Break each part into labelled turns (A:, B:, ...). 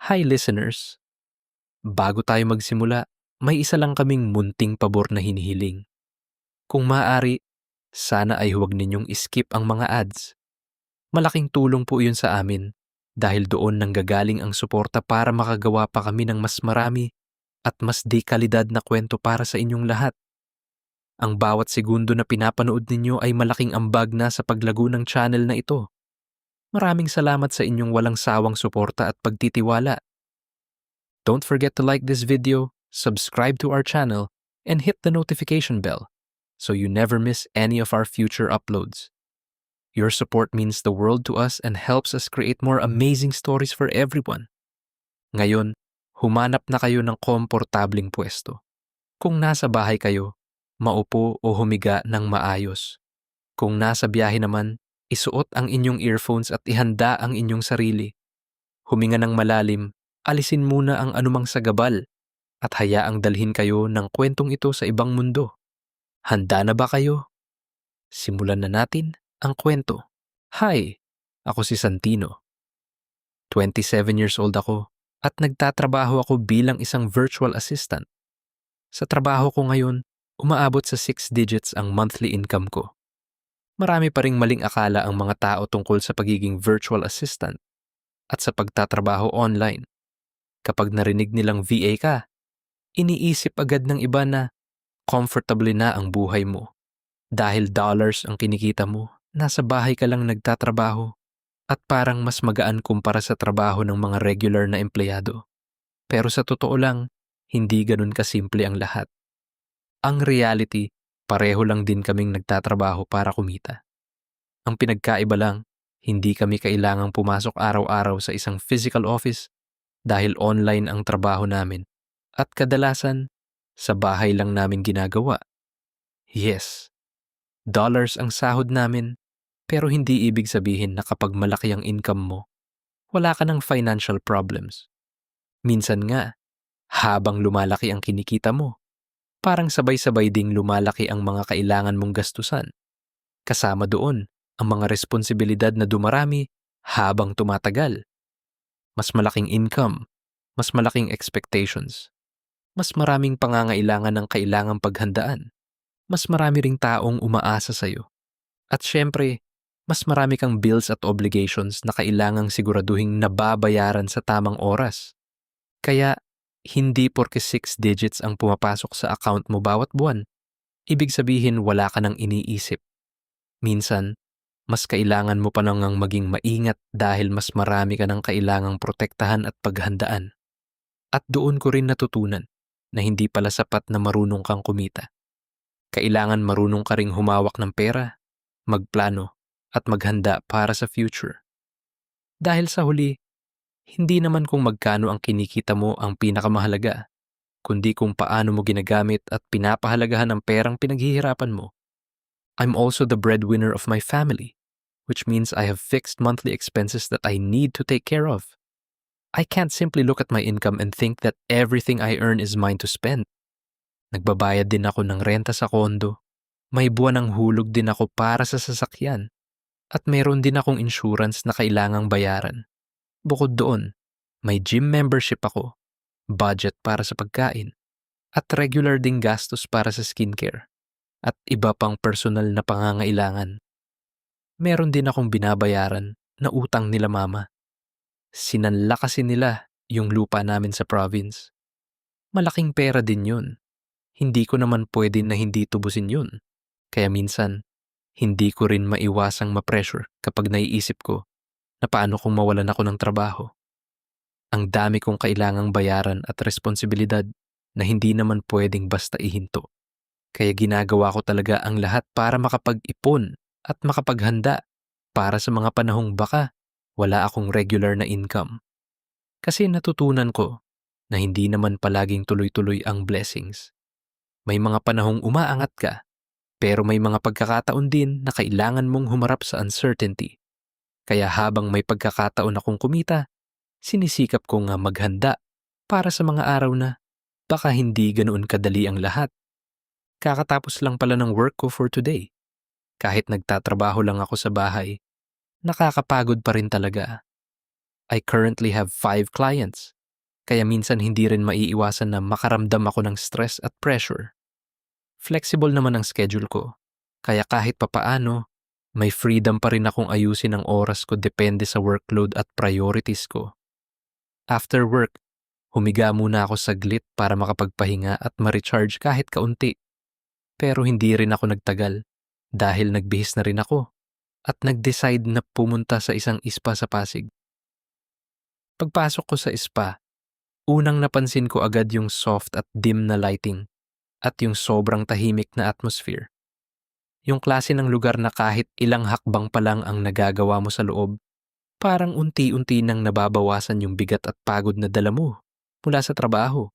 A: Hi listeners! Bago tayo magsimula, may isa lang kaming munting pabor na hinihiling. Kung maaari, sana ay huwag ninyong skip ang mga ads. Malaking tulong po yun sa amin dahil doon nanggagaling ang suporta para makagawa pa kami ng mas marami at mas dekalidad na kwento para sa inyong lahat. Ang bawat segundo na pinapanood ninyo ay malaking ambag na sa paglago ng channel na ito. Maraming salamat sa inyong walang sawang suporta at pagtitiwala. Don't forget to like this video, subscribe to our channel, and hit the notification bell so you never miss any of our future uploads. Your support means the world to us and helps us create more amazing stories for everyone. Ngayon, humanap na kayo ng komportabling pwesto. Kung nasa bahay kayo, maupo o humiga ng maayos. Kung nasa biyahe naman, isuot ang inyong earphones at ihanda ang inyong sarili. Huminga ng malalim, alisin muna ang anumang sagabal at hayaang dalhin kayo ng kwentong ito sa ibang mundo. Handa na ba kayo? Simulan na natin ang kwento. Hi! Ako si Santino. 27 years old ako at nagtatrabaho ako bilang isang virtual assistant. Sa trabaho ko ngayon, umaabot sa 6 digits ang monthly income ko. Marami pa ring maling akala ang mga tao tungkol sa pagiging virtual assistant at sa pagtatrabaho online. Kapag narinig nilang VA ka, iniisip agad ng iba na comfortable na ang buhay mo. Dahil dollars ang kinikita mo, nasa bahay ka lang nagtatrabaho at parang mas magaan kumpara sa trabaho ng mga regular na empleyado. Pero sa totoo lang, hindi ganun kasimple ang lahat. Ang reality, pareho lang din kaming nagtatrabaho para kumita. Ang pinagkaiba lang, hindi kami kailangang pumasok araw-araw sa isang physical office dahil online ang trabaho namin at kadalasan sa bahay lang namin ginagawa. Yes, dollars ang sahod namin pero hindi ibig sabihin na kapag malaki ang income mo, wala ka ng financial problems. Minsan nga, habang lumalaki ang kinikita mo, parang sabay-sabay ding lumalaki ang mga kailangan mong gastusan. Kasama doon ang mga responsibilidad na dumarami habang tumatagal. Mas malaking income, mas malaking expectations, mas maraming pangangailangan ng kailangang paghandaan, mas marami ring taong umaasa sa'yo. At syempre, mas marami kang bills at obligations na kailangang siguraduhing nababayaran sa tamang oras. Kaya, hindi porke 6 digits ang pumapasok sa account mo bawat buwan, ibig sabihin wala ka nang iniisip. Minsan, mas kailangan mo pa nang maging maingat dahil mas marami ka nang kailangang protektahan at paghandaan. At doon ko rin natutunan na hindi pala sapat na marunong kang kumita. Kailangan marunong ka ring humawak ng pera, magplano, at maghanda para sa future. Dahil sa huli, hindi naman kung magkano ang kinikita mo ang pinakamahalaga, kundi kung paano mo ginagamit at pinapahalagahan ang perang pinaghihirapan mo. I'm also the breadwinner of my family, which means I have fixed monthly expenses that I need to take care of. I can't simply look at my income and think that everything I earn is mine to spend. Nagbabayad din ako ng renta sa kondo. May buwanang hulog din ako para sa sasakyan. At meron din akong insurance na kailangang bayaran. Bukod doon, may gym membership ako, budget para sa pagkain, at regular ding gastos para sa skincare, at iba pang personal na pangangailangan. Meron din akong binabayaran na utang nila mama. Sinanla kasi nila yung lupa namin sa province. Malaking pera din yun. Hindi ko naman pwede na hindi tubusin yun. Kaya minsan, hindi ko rin maiwasang ma-pressure kapag naiisip ko na paano kung mawalan ako ng trabaho. Ang dami kong kailangang bayaran at responsibilidad na hindi naman pwedeng basta ihinto. Kaya ginagawa ko talaga ang lahat para makapag-ipon at makapaghanda para sa mga panahong baka wala akong regular na income. Kasi natutunan ko na hindi naman palaging tuloy-tuloy ang blessings. May mga panahong umaangat ka, pero may mga pagkakataon din na kailangan mong humarap sa uncertainty. Kaya habang may pagkakataon akong kumita, sinisikap ko nga maghanda para sa mga araw na baka hindi ganoon kadali ang lahat. Kakatapos lang pala ng work ko for today. Kahit nagtatrabaho lang ako sa bahay, nakakapagod pa rin talaga. I currently have 5 clients Kaya minsan hindi rin maiiwasan na makaramdam ako ng stress at pressure. Flexible naman ang schedule ko. Kaya kahit papaano, may freedom pa rin akong ayusin ang oras ko depende sa workload at priorities ko. After work, humiga muna ako saglit para makapagpahinga at ma-recharge kahit kaunti. Pero hindi rin ako nagtagal dahil nagbihis na rin ako at nag-decide na pumunta sa isang spa sa Pasig. Pagpasok ko sa spa, unang napansin ko agad yung soft at dim na lighting at yung sobrang tahimik na atmosphere. Yung klase ng lugar na kahit ilang hakbang pa lang ang nagagawa mo sa loob, parang unti-unti nang nababawasan yung bigat at pagod na dala mo mula sa trabaho.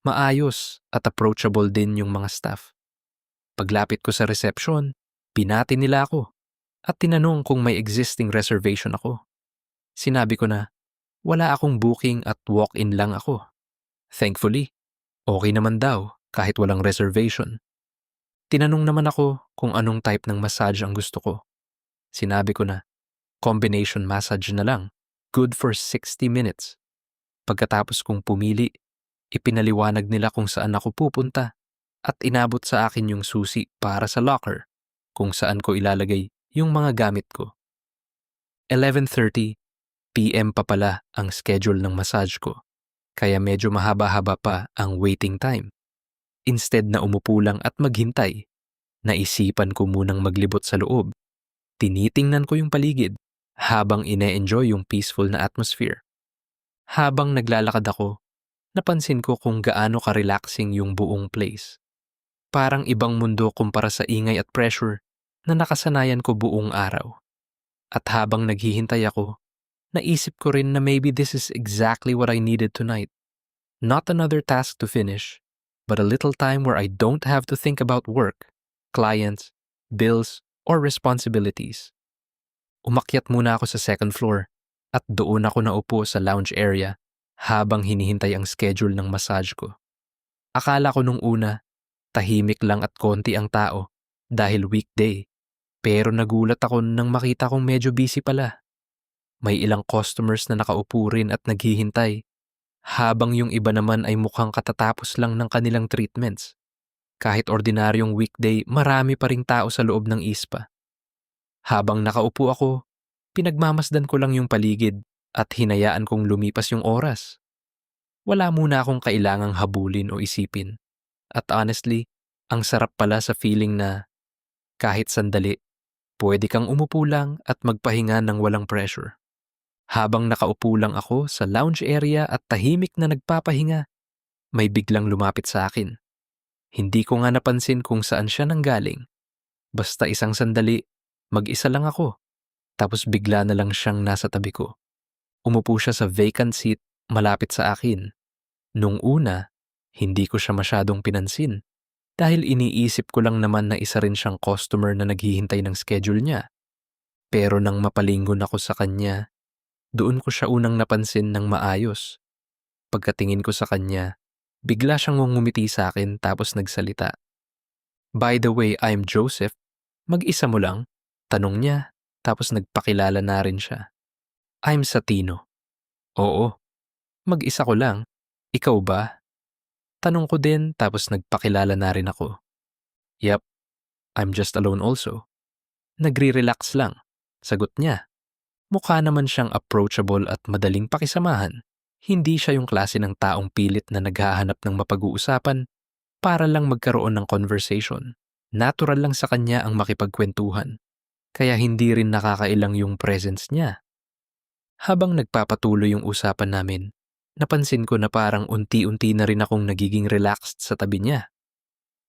A: Maayos at approachable din yung mga staff. Paglapit ko sa reception, binati nila ako at tinanong kung may existing reservation ako. Sinabi ko na wala akong booking at walk-in lang ako. Thankfully, okay naman daw kahit walang reservation. Tinanong naman ako kung anong type ng massage ang gusto ko. Sinabi ko na combination massage na lang, good for 60 minutes. Pagkatapos kong pumili, ipinaliwanag nila kung saan ako pupunta at inabot sa akin yung susi para sa locker kung saan ko ilalagay yung mga gamit ko. 11:30 PM pa pala ang schedule ng massage ko, kaya medyo mahaba-haba pa ang waiting time. Instead na umupo lang at maghintay, naisipan ko munang maglibot sa loob. Tinitingnan ko yung paligid habang ine-enjoy yung peaceful na atmosphere. Habang naglalakad ako, napansin ko kung gaano ka-relaxing yung buong place. Parang ibang mundo kumpara sa ingay at pressure na nakasanayan ko buong araw. At habang naghihintay ako, naisip ko rin na maybe this is exactly what I needed tonight. Not another task to finish, but a little time where I don't have to think about work, clients, bills, or responsibilities. Umakyat muna ako sa second floor at doon ako naupo sa lounge area habang hinihintay ang schedule ng massage ko. Akala ko nung una, tahimik lang at konti ang tao dahil weekday, pero nagulat ako nang makita kong medyo busy pala. May ilang customers na nakaupo rin at naghihintay, habang yung iba naman ay mukhang katatapos lang ng kanilang treatments. Kahit ordinaryong weekday, marami pa ring tao sa loob ng spa. Habang nakaupo ako, pinagmamasdan ko lang yung paligid at hinayaan kong lumipas yung oras. Wala muna akong kailangang habulin o isipin. At honestly, ang sarap pala sa feeling na kahit sandali, pwede kang umupo lang at magpahinga ng walang pressure. Habang nakaupo lang ako sa lounge area at tahimik na nagpapahinga, may biglang lumapit sa akin. Hindi ko nga napansin kung saan siya nanggaling. Basta isang sandali, mag-isa lang ako. Tapos bigla na lang siyang nasa tabi ko. Umupo siya sa vacant seat malapit sa akin. Nung una, hindi ko siya masyadong pinansin dahil iniisip ko lang naman na isa rin siyang customer na naghihintay ng schedule niya. Pero nang mapalingon ako sa kanya, doon ko siya unang napansin ng maayos. Pagkatingin ko sa kanya, bigla siyang ngumiti sa akin tapos nagsalita. "By the way, I'm Joseph. Mag-isa mo lang?" Tanong niya, tapos nagpakilala na rin siya. "I'm Satino." "Oo, mag-isa ko lang. Ikaw ba?" Tanong ko din tapos nagpakilala na rin ako. "Yep, I'm just alone also." "Nagre-relax lang," sagot niya. Mukha naman siyang approachable at madaling pakisamahan. Hindi siya yung klase ng taong pilit na naghahanap ng mapag-uusapan para lang magkaroon ng conversation. Natural lang sa kanya ang makipagkwentuhan, kaya hindi rin nakakailang yung presence niya. Habang nagpapatuloy yung usapan namin, napansin ko na parang unti-unti na rin akong nagiging relaxed sa tabi niya.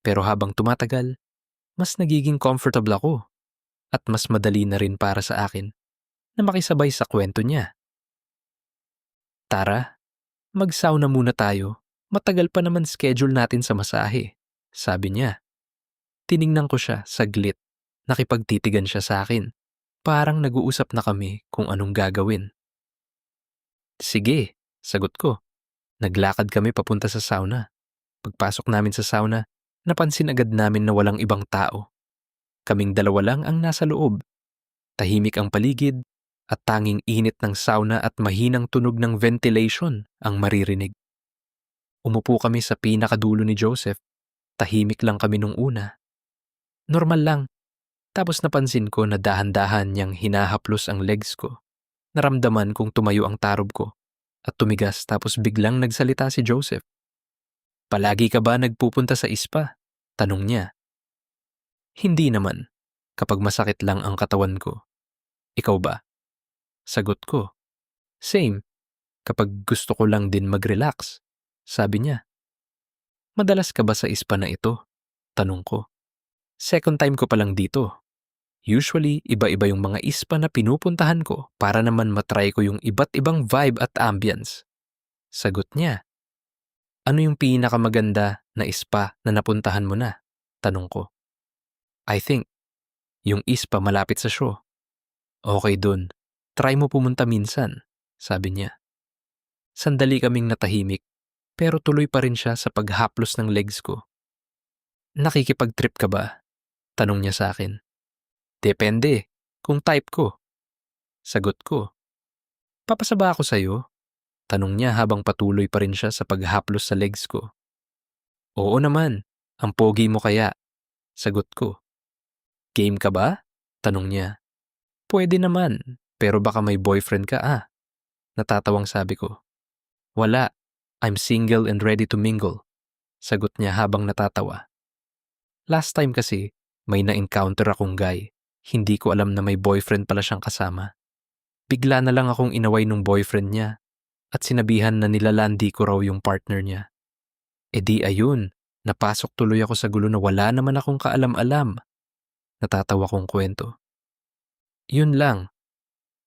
A: Pero habang tumatagal, mas nagiging comfortable ako at mas madali na rin para sa akin na makisabay sa kwento niya. "Tara, mag-sauna muna tayo. Matagal pa naman schedule natin sa masahe," sabi niya. Tiningnan ko siya saglit. Nakipagtitigan siya sa akin. Parang nag-uusap na kami kung anong gagawin. "Sige," sagot ko. Naglakad kami papunta sa sauna. Pagpasok namin sa sauna, napansin agad namin na walang ibang tao. Kaming dalawa lang ang nasa loob. Tahimik ang paligid at tanging init ng sauna at mahinang tunog ng ventilation ang maririnig. Umupo kami sa pinakadulo ni Joseph. Tahimik lang kami nung una. Normal lang. Tapos napansin ko na dahan-dahan niyang hinahaplos ang legs ko. Naramdaman kong tumayo ang tarob ko at tumigas, tapos biglang nagsalita si Joseph. "Palagi ka ba nagpupunta sa spa?" Tanong niya. "Hindi naman. Kapag masakit lang ang katawan ko." "Ikaw ba?" Sagot ko. "Same. Kapag gusto ko lang din mag-relax." Sabi niya. "Madalas ka ba sa spa na ito?" Tanong ko. "Second time ko pa lang dito. Usually, iba-iba yung mga spa na pinupuntahan ko para naman matry ko yung iba't ibang vibe at ambience." Sagot niya. "Ano yung pinakamaganda na spa na napuntahan mo na?" Tanong ko. "I think, yung spa malapit sa show." "Okay dun. Try mo pumunta minsan." Sabi niya. Sandali kaming natahimik, pero tuloy pa rin siya sa paghaplos ng legs ko. "Nakikipag-trip ka ba?" Tanong niya sa akin. "Depende, kung type ko." Sagot ko. "Papasa ba ako sa'yo?" Tanong niya habang patuloy pa rin siya sa paghaplos sa legs ko. "Oo naman, ang pogi mo kaya." Sagot ko. "Game ka ba?" Tanong niya. "Pwede naman, pero baka may boyfriend ka ah." Natatawang sabi ko. "Wala, I'm single and ready to mingle." Sagot niya habang natatawa. Last time kasi, may na-encounter akong guy. Hindi ko alam na may boyfriend pala siyang kasama. Bigla na lang akong inaway nung boyfriend niya at sinabihan na nilalandi ko raw yung partner niya. E di ayun, napasok tuloy ako sa gulo na wala naman akong kaalam-alam. Natatawa kong kwento. Yun lang,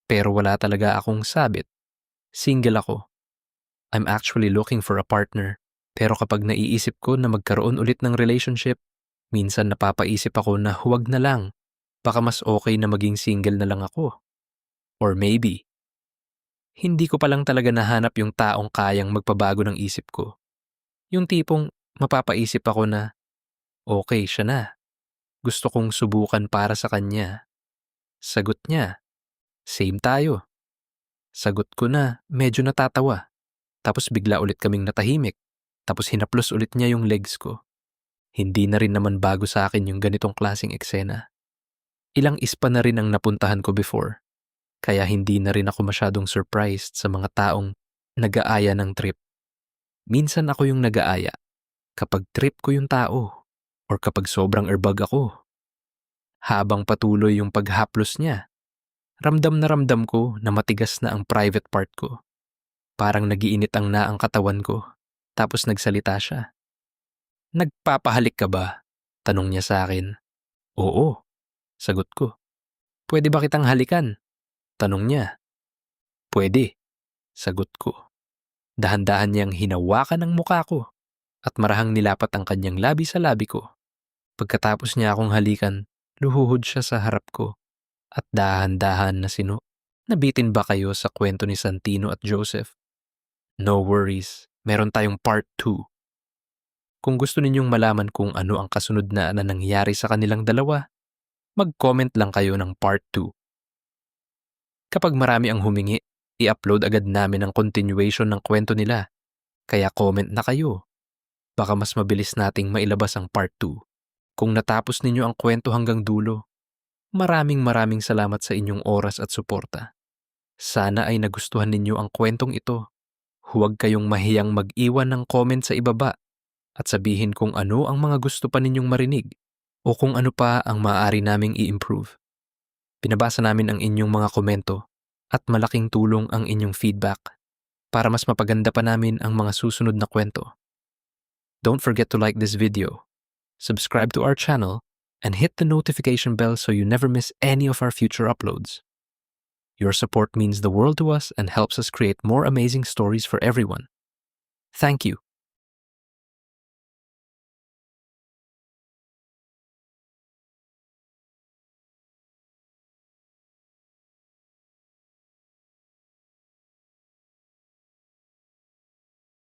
A: pero wala talaga akong sabit. Single ako. I'm actually looking for a partner, pero kapag naiisip ko na magkaroon ulit ng relationship, minsan napapaisip ako na huwag na lang. Baka mas okay na maging single na lang ako. Or maybe, hindi ko pa lang talaga nahanap yung taong kayang magpabago ng isip ko. Yung tipong mapapaisip ako na, okay siya na. Gusto kong subukan para sa kanya. Sagot niya, same tayo. Sagot ko na medyo natatawa. Tapos bigla ulit kaming natahimik. Tapos hinaplos ulit niya yung legs ko. Hindi na rin naman bago sa akin yung ganitong klaseng eksena. Ilang spa na rin ang napuntahan ko before. Kaya hindi na rin ako masyadong surprised sa mga taong nag-aaya ng trip. Minsan ako yung nag-aaya kapag trip ko yung tao or kapag sobrang erbag ako. Habang patuloy yung paghaplos niya, ramdam na ramdam ko na matigas na ang private part ko. Parang nagiinit ang naang katawan ko. Tapos nagsalita siya. "Nagpapahalik ka ba?" Tanong niya sa akin. "Oo." Sagot ko. "Pwede ba kitang halikan?" Tanong niya. "Pwede." Sagot ko. Dahan-dahan niyang hinawakan ang muka ko at marahang nilapat ang kanyang labi sa labi ko. Pagkatapos niya akong halikan, luhuhod siya sa harap ko at dahan-dahan na sino. Nabitin ba kayo sa kwento ni Santino at Joseph? No worries, meron tayong part 2. Kung gusto ninyong malaman kung ano ang kasunod na nangyari sa kanilang dalawa, mag-comment lang kayo ng part 2. Kapag marami ang humingi, i-upload agad namin ang continuation ng kwento nila. Kaya comment na kayo. Baka mas mabilis nating mailabas ang part 2. Kung natapos ninyo ang kwento hanggang dulo, maraming salamat sa inyong oras at suporta. Sana ay nagustuhan ninyo ang kwentong ito. Huwag kayong mahiyang mag-iwan ng comment sa ibaba at sabihin kung ano ang mga gusto pa ninyong marinig o kung ano pa ang maaari naming i-improve. Pinabasa namin ang inyong mga komento at malaking tulong ang inyong feedback para mas mapaganda pa namin ang mga susunod na kwento. Don't forget to like this video, subscribe to our channel, and hit the notification bell so you never miss any of our future uploads. Your support means the world to us and helps us create more amazing stories for everyone. Thank you.